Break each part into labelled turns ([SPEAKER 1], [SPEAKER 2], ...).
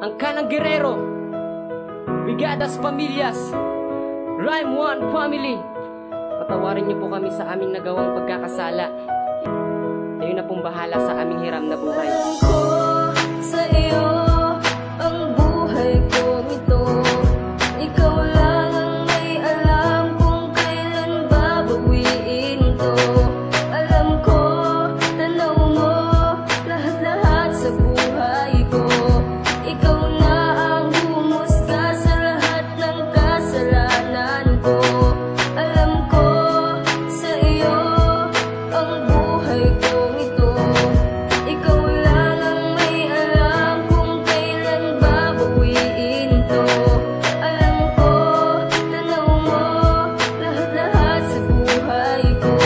[SPEAKER 1] Angkanang Guerrero, Brigadas Pamilyas, Rhyme One Family. Patawarin niyo po kami sa aming nagawang pagkakasala. Kayo na pong bahala sa aming hiram na buhay.
[SPEAKER 2] Alam ko sa iyo ang buhay kong ito. Ikaw lang ang may alam kung kailan babawiin to. Alam ko, tanaw mo lahat-lahat sa buhay ko. Ikaw na ang humusga sa lahat ng kasalanan ko. Alam ko sa iyo ang buhay kong ito. Ikaw lang ang may alam kung kailan babawiin to. Alam ko, tanaw mo lahat-lahat sa buhay ko.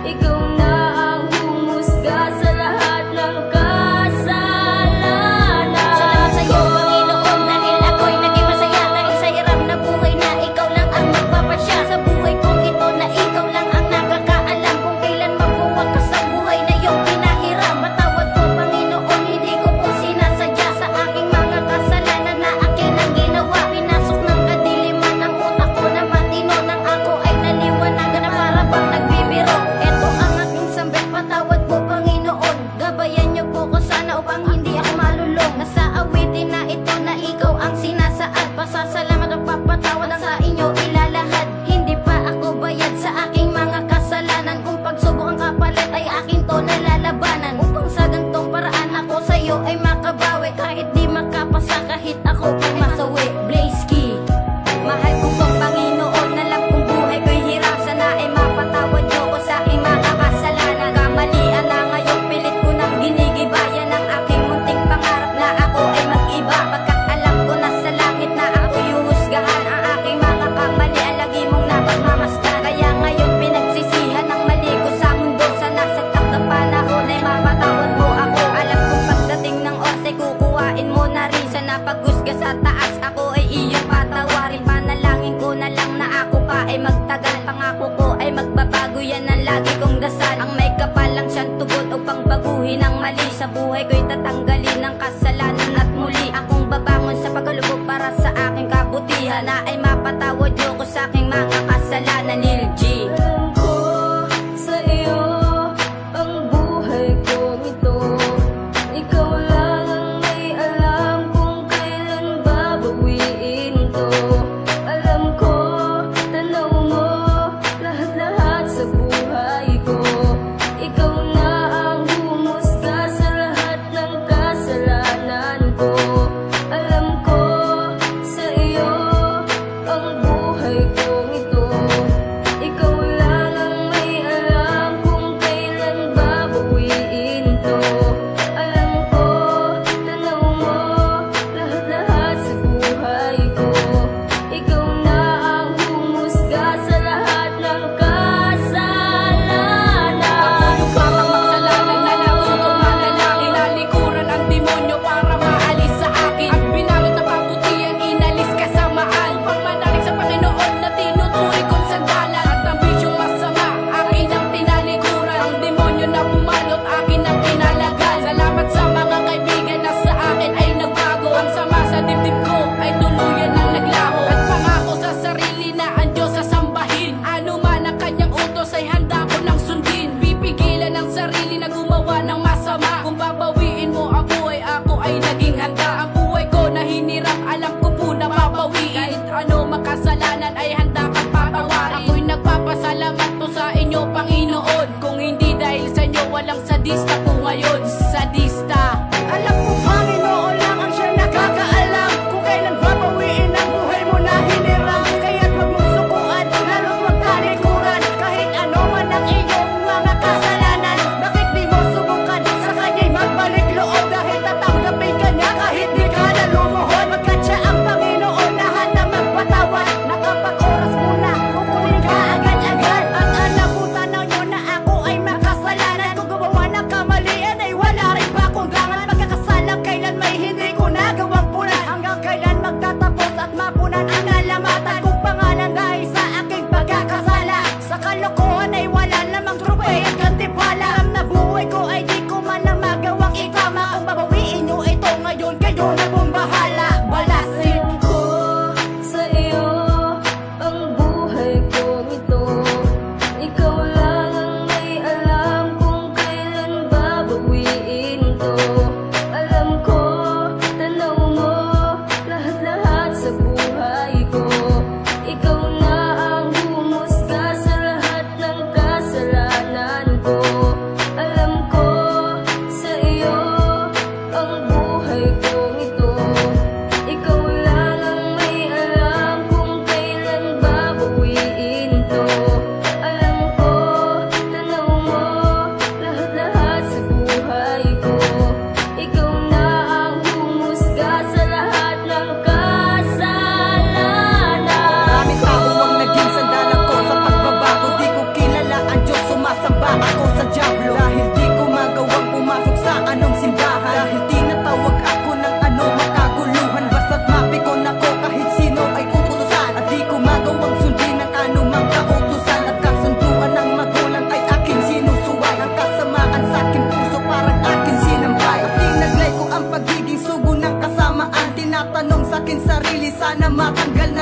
[SPEAKER 2] Ikaw na ang humusga sa lahat ng kasalanan.
[SPEAKER 3] Salamat sa iyo, Panginoon, dahil ako'y naging masaya. Dahil sa hirap na buhay na ikaw lang ang magpapasya. Sa buhay kong ito na ikaw lang ang nakakaalam kung kailan magbuwakas ang buhay na iyong pinahiram. Matawad po, Panginoon, hindi ko po sinasadya sa aking mga kasalanan na akin ang ginawa. Pinasok ng kadiliman ang utak ko na matino nang ako ay naliwanagan na para bang nagbibiro. Ito ang aking sambit, patawad po, Panginoon. Gabayan niyo po ko sana upang hindi ako malulong. Nasa awitin na ito na ikaw ang sinasaad. Pasasalamat at papatawad ang sa inyo ilalahad. Hindi pa ako bayad sa aking mga kasalanan. Kung pagsubok ang kapalit ay akin to nalalabanan. Upang sa gantong paraan ako sa iyo ay makabawi. Kahit di makapasa, kahit ako ay masawi. Blaze Key. Mahal ko pong Panginoon, alam kong buhay ko'y hirap. Sana ay mapatawad niyo ko sa aking mga kasalanan. Kamalian na ngayon, pilit ko nang ginigibayan ang aking munting pangarap na ako ay mag-iba. Pagkat alam ko na sa langit na ako yuhusgahan. Ang aking mga kamali ang lagi mong napagmamasdan. Kaya ngayon pinagsisihan ng mali ko sa mundo. Sana sa takdang panahon ay mapatawad mo ako. Alam kong pagdating ng oras ay kukuhain mo na rin. Sana paghusga sa taas ako ay iyong patawarin. Panalangin ko na lang na ako pa ay magtagal. Pangako ko ay magbabago, yan ang lagi kong dasal. Ang may kapalang siyang tugon upang baguhin ang mali. Sa buhay ko'y tatanggalin ng kasalanan at muli akong babangon sa pagkalubog para sa aking kabutihan. Na ay mapatawad niyo ko sa aking mga kasalanan. Lil G.
[SPEAKER 2] Alam ko sa iyo ang buhay kong ito. Ikaw lang ang may alam kung kailan babawiin to. Alam ko, tanaw mo lahat-lahat sa buhay ko. Ikaw na ang humusga sa lahat ng kasalanan ko. Alam ko sa iyo ang buhay kong ito. Ikaw lang ang may alam kung kailan babawiin to. Alam ko, tanaw mo lahat-lahat sa buhay ko. Ikaw na ang humusga sa lahat ng kasalanan.
[SPEAKER 4] Parang magsalanan na natutong manalangin. Nalikuran ang demonyo para maalis sa akin. At binalot ng kabutihan, inalis kasamaan. Upang manalig sa Panginoon na tinuturing kong sandalan. At ang bisyong masama, akin ang tinalikuran. Ang demonyo na pumalot, akin ang kinalagan. Salamat sa mga kaibigan na sa akin ay nagbago. Ang sama sa dibdib ko ay tuluyan ang naglaho. At pangako sa sarili na ang Diyos sasambahin. Ano man ang kanyang utos ay handa ko nang sundin. Pipigilan ang sarili na gumawa ng masama. Kung babawiin mo ang buhay, ako ay naging handa. Ang buhay ko na hiniram, alam ko po na babawiin. Kahit ano makasalanan ay handa kang patawarin. Ako'y nagpapasalamat po sa inyo, Panginoon. Kung hindi dahil sa inyo, walang sadista po ngayon. Sadista.
[SPEAKER 5] Alam ko, Panginoon lang ang siyang nakakaalam kung kailan babawiin ang buhay mo na hiniram. Kaya't huwag mong sukuan, lalo't huwag talikuran. Kahit ano man ang iyong mga kasalanan, bakit di mo subukan sa kanya'y magbalik loob? Dahil tatanggapin ka niya kahit di ka na lumuhod. Pagkat siya ang Panginoon na handa magpatawad. Nakapag-oras muna, kukunin ka agad-agad. At alam mo, tanaw nyo na ako ay makasalanan. Kung gumawa ng kamali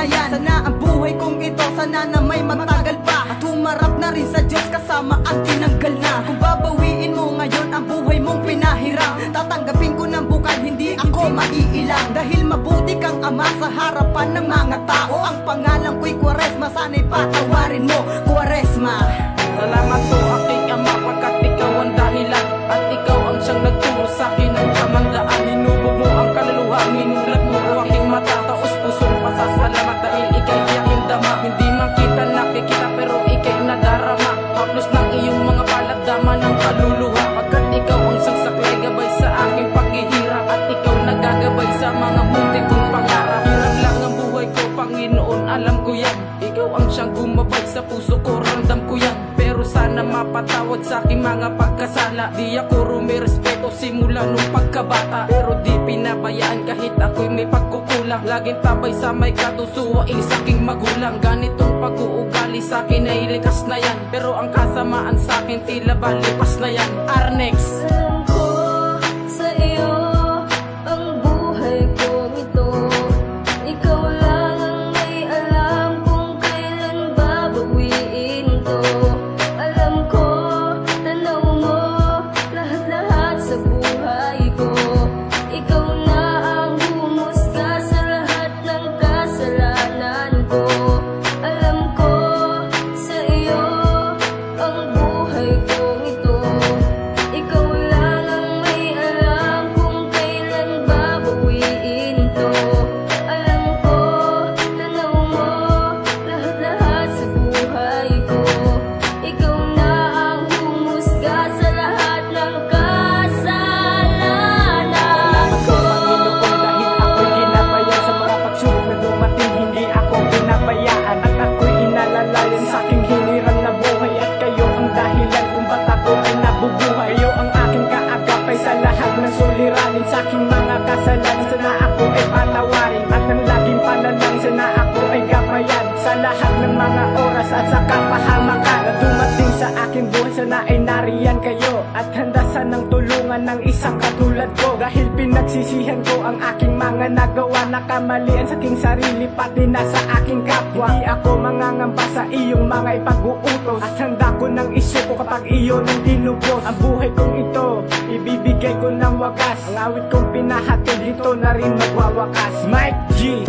[SPEAKER 5] yan. Sana ang buhay kong ito, sana na may magtagal pa, at humarap na rin sa Diyos kasama ang tinanggal na. Kung babawiin mo ngayon ang buhay mong pinahiram, tatanggapin ko ng bukal, hindi ako maiilang. Dahil mabuti kang ama sa harapan ng mga tao. Ang pangalan ko'y Quaresma, sana'y patawarin mo, Quaresma.
[SPEAKER 4] Salamat po aking ama, pagkat ikaw ang dahilan, at ikaw ang siyang nagturo sa akin ng tamang daan. Hinubog mo ang kaluluwa, minulat mo ang aking mata, taos pusong pasasalamat dahil ika'y aking dama. Hindi man kita nakikita pero ika'y nadarama, haplos ng iyong mga palatdama ng kaluluwa. Pagkat ikaw ang siyang saklay gabay sa aking paghihirap, at ikaw nagagabay sa mga munti kong pangarap. Hirap lang ang buhay ko, Panginoon, alam ko yan. Ikaw ang siyang gumabay sa puso ko, ramdam ko yan. Pero sana mapatawad sa aking mga pagkasala. Di ako rumirespeto simula nung pagkabata, pero di pinabayaan kahit ako'y may pagkukulang. Laging tabay sa may katusuwain sa aking magulang. Ganitong pag-uugali sa akin ay likas na yan, pero ang kasamaan sa akin tila ba lipas na yan. Arnex.
[SPEAKER 2] Alam ko sa iyo ang buhay kong ito. Ikaw lang ang may alam kung kailan babawiin to. Alam ko, tanaw mo lahat-lahat sa buhay ko. Ikaw na ang humusga sa lahat ng kasalanan ko. Alam ko sa iyo ang buhay kong ito. Ikaw lang ang may alam kung kailan babawiin to. Alam ko, tanaw mo lahat-lahat sa buhay ko. Ikaw na ang humusga sa lahat ng kasalanan ko.
[SPEAKER 5] Salamat ko, Panginoon, dahil ako'y ginabayan sa mga pagsubok na dumating. Hindi ako pinabayaan at ako'y inalalayan sa aking hinirang na buhay. At kayo ang dahilan kung ba't ako ay nabubuhay. Kayo ang aking kaagapay sa lahat ng suliranin, sa aking mga kasalanan. Sana ako ay patawarin, at ang laging panalangin, sana ako ay gabayan sa lahat ng mga oras at sa kapahamakan na dumating sa aking buhay. Sana ay nariyan kayo at handa sanang tulungan ng isang katulad ko. Dahil pinagsisihan ko ang aking mga nagawa na kamalian sa aking sarili, pati na sa aking kapwa. Hindi ako mangangamba sa iyong mga ipag-uutos, at handa ko nang isuko kapag iyon ang dinubos. Ang buhay kong ito, ibibigay ko ng wagas. Ang awit kong pinahatid, dito na rin magwawakas. Mike G.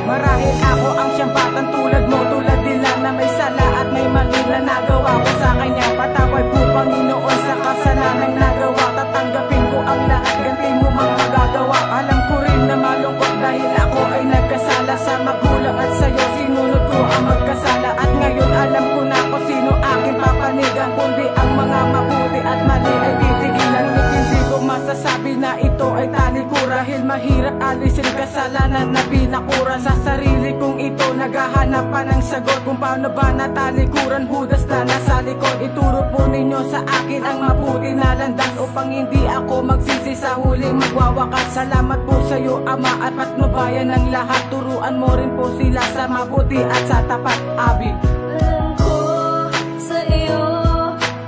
[SPEAKER 5] Marahil ako ang siyang batang tulad mo, tulad nila na may sala at may mali na nagawa ko sa kanya. Patawad po, Panginoon, sa kasalanang nagawa. Tatanggapin ko ang lahat, ganti mo mang magagawa. Alam ko rin na malungkot dahil ako ay nagkasala sa magulang, at sa'yo sinunod ko ang magkasala. At ngayon alam ko na kung sino aking papanigan, kundi ang mga mabuti at mali ay titigilan. Ngunit hindi ko masasabi na ito ay talikura, dahil mahirap alisin kasalanan na binakura. Sa sarili kong ito naghahanap pa ng sagot, kung paano ba natalikuran Judas na nasa likod. Ituro po ninyo sa akin ang mabuti na landas, upang hindi ako magsisi sa huling magwawakas. Salamat po sa iyo, Ama, at patnubayan ng lahat. Turuan mo rin po sila sa mabuti at sa tapat. Abi.
[SPEAKER 2] Alam ko sa iyo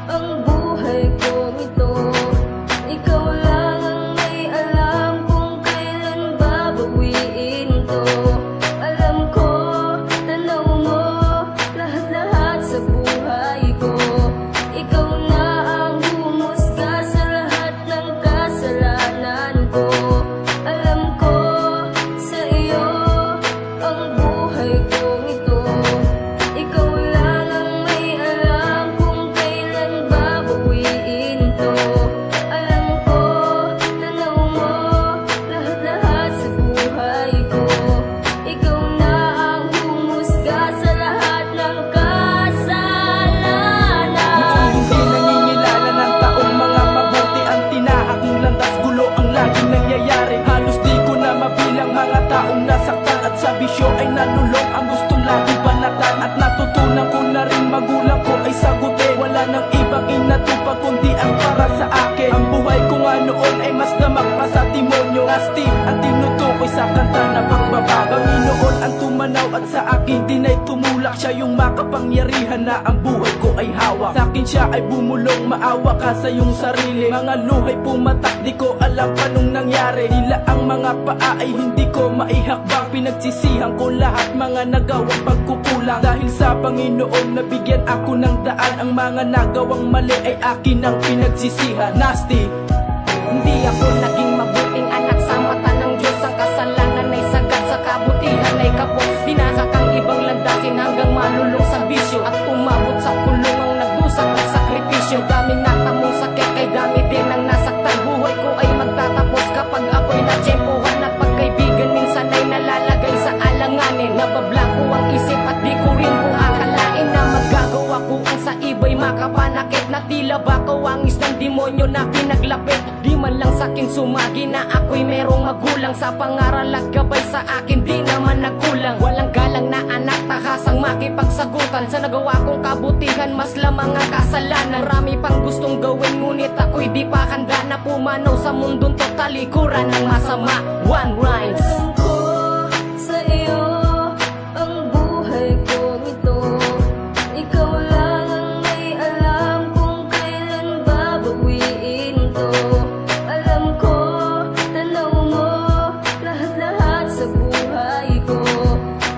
[SPEAKER 2] ang buhay kong ito. Ikaw lang ang may alam kung kailan babawiin to. Alam ko, tanaw mo lahat-lahat sa buhay ko. Ikaw na ang humusga sa lahat ng kasalanan ko. Alam ko sa iyo ang buhay kong ito. Ikaw lang ang may alam kung kailan babawiin to. Alam ko, tanaw mo lahat-lahat sa buhay ko. Ikaw na ang humusga sa lahat ng kasalanan
[SPEAKER 5] Hindi nanginilala ng taong mga mabuti ang tinaaking landas. Gulo ang laging nangyayari, halos di ko na mabilang mga taong nasaktan. At sa bisyo ay nalulong, ang gusto laging banatan. At natutunan ko na rin magulang ko ay sagutin. Wala nang ibang inatupag kundi ang para sa akin. Ang buhay ko nga noon ay mas damak pa sa demonyo. Astig ang tinutukoy sa kanta na pagbabago. Panginoon ang tumanaw at
[SPEAKER 6] Lahat sa akin din ay tumulak, siya yung makapangyarihan na ang buhay ko ay hawak. Sa akin siya ay bumulong, maawa ka sa iyong sarili. Mga luhay pumatak, di ko alam panong nangyari. Tila ang mga paa ay hindi ko maihakbang. Pinagsisihan ko lahat mga nagawang pagkukulang. Dahil sa Panginoon nabigyan ako ng daan. Ang mga nagawang mali ay akin ang pinagsisihan. Nasty.
[SPEAKER 1] Hindi ako naging mabuting anak sa mata ng Diyos. Ang kasalanan ay sagad sa kabutihan ay kapos. Dinakakang ibang landasin hanggang malulong sa bisyo. At umabot sa kulong ang nagdusa ng sakripisyo. Daming natamong sakit kay dami din ang nasaktan. Buhay ko ay magtatapos kapag ako'y natsyempohan. At pagkaibigan minsan ay nalalagay sa alanganin. Nabablanko ang isip at di ko rin po akalain na magagawa ko ang sa iba'y makapanakit. Na tila ba kawangis ng demonyo na pinaglapit. Di man lang sa'kin sumagi na ako'y merong magulang. Sa pangaral at gabay sa akin di naman nagkulang. Walang galang na anak, tahasang makipagsagutan. Sa nagawa kong kabutihan, mas lamang ang kasalanan. Marami pang gustong gawin, ngunit ako'y di pa handa na pumanaw sa mundong to talikuran ng masama. One rhymes.
[SPEAKER 2] Alam ko sa iyo ang buhay kong ito. Ikaw lang ang may alam kung kailan babawiin to. Alam ko, tanaw mo lahat-lahat sa buhay ko.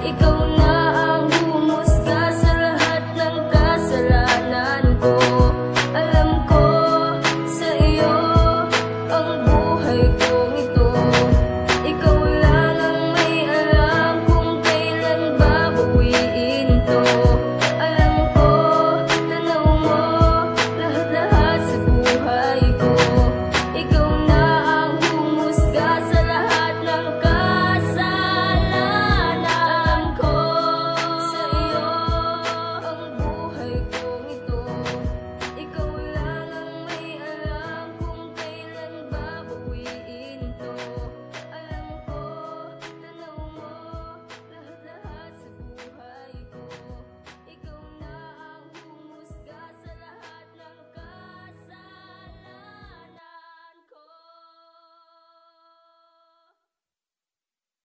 [SPEAKER 2] Ikaw na ang humusga sa lahat ng kasalanan ko. Alam ko sa iyo ang buhay ko